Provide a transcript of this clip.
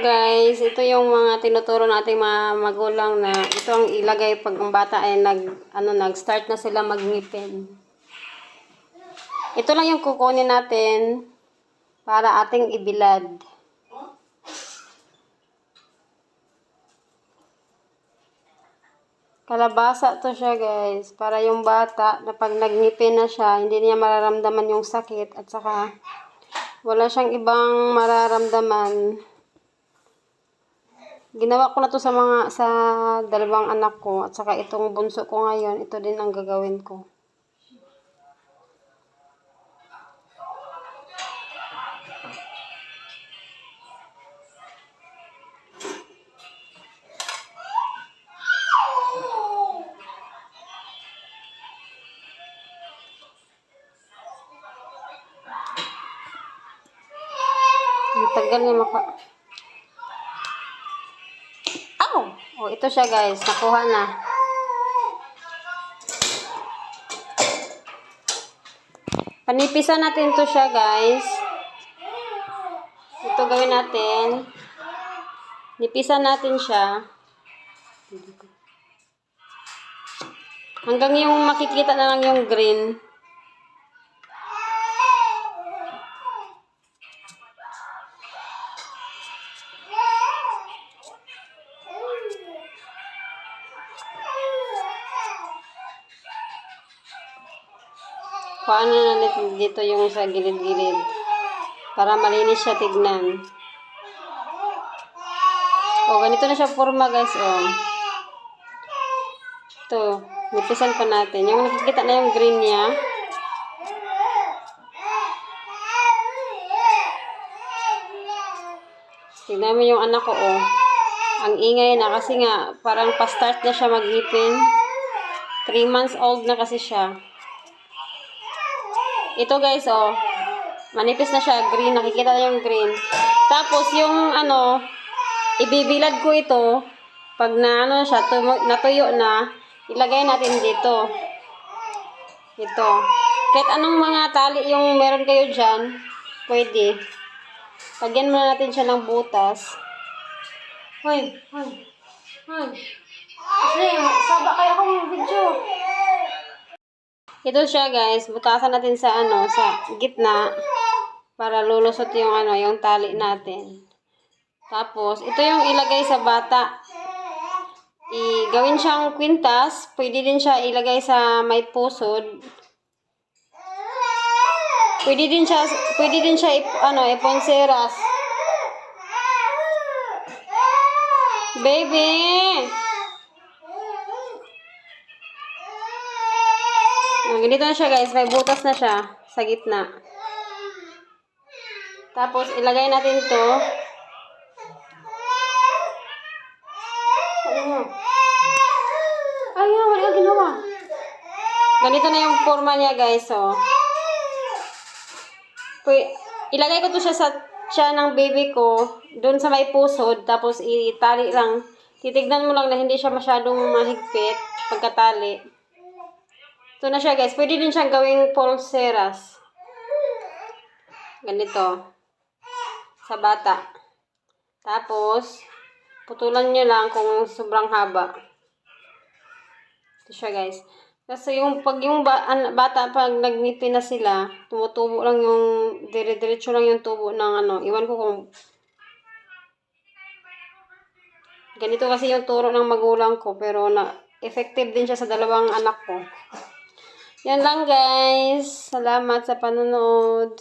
guys, ito yung mga tinuturo nating mga magulang na ito ang ilagay pag ang bata ay nag-start na sila magngipin. Ito lang yung kukunin natin para ating ibilad. Kalabasa to siya guys, para yung bata na pag nagngipin na siya, hindi niya mararamdaman yung sakit at saka wala siyang ibang mararamdaman. Ginawa ko na to sa dalawang anak ko at saka itong bunso ko ngayon, ito din ang gagawin ko. Ang tagal niya Oh, ito siya guys. Nakuha na. Panipisan natin to siya guys. Ito gawin natin. Nipisan natin siya. Hanggang yung makikita na lang yung green. Paano na dito yung sa gilid-gilid para malinis siya tignan. O, ganito na siya forma guys. O. Ito, nipisan pa natin. Yung nakikita na yung green niya. Tignan mo yung anak ko. O. Ang ingay na kasi nga parang pa-start na siya mag-ngipin. 3 months old na kasi siya. Ito guys, oh. Manipis na siya, green. Nakikita na yung green. Tapos, yung ibibilad ko ito. Pag siya, natuyo na, ilagay natin dito. Ito. Kahit anong mga tali yung meron kayo dyan, pwede. Lagyan muna natin siya ng butas. Hoy. Kasi, saba kayo akong video. Ito siya guys, butasan natin sa sa gitna para lulusot yung yung tali natin. Tapos ito yung ilagay sa bata. Gawin siyang kwintas, pwede din siya ilagay sa may pusod. Pwede din siya iponseras. Baby. Ganito na siya guys, may butas na siya sa gitna. Tapos ilagay natin to. Ayaw, wala ginawa. Ganito na yung forma niya guys, oh. Ilagay ko to siya sa tiyan ng baby ko, doon sa may pusod, tapos itali lang. Titignan mo lang na hindi siya masyadong mahigpit pagkatali. Ito na siya guys. Pwede din siyang gawing pulseras. Ganito. Sa bata. Tapos, putulan nyo lang kung sobrang haba. Ito siya guys. Kasi pag yung bata, pag nagnipin na sila, tumutubo lang yung, dire-diretso lang yung tubo ng Iwan ko kung ganito kasi yung turo ng magulang ko. Pero effective din siya sa dalawang anak ko. Yan lang guys. Salamat sa panonood.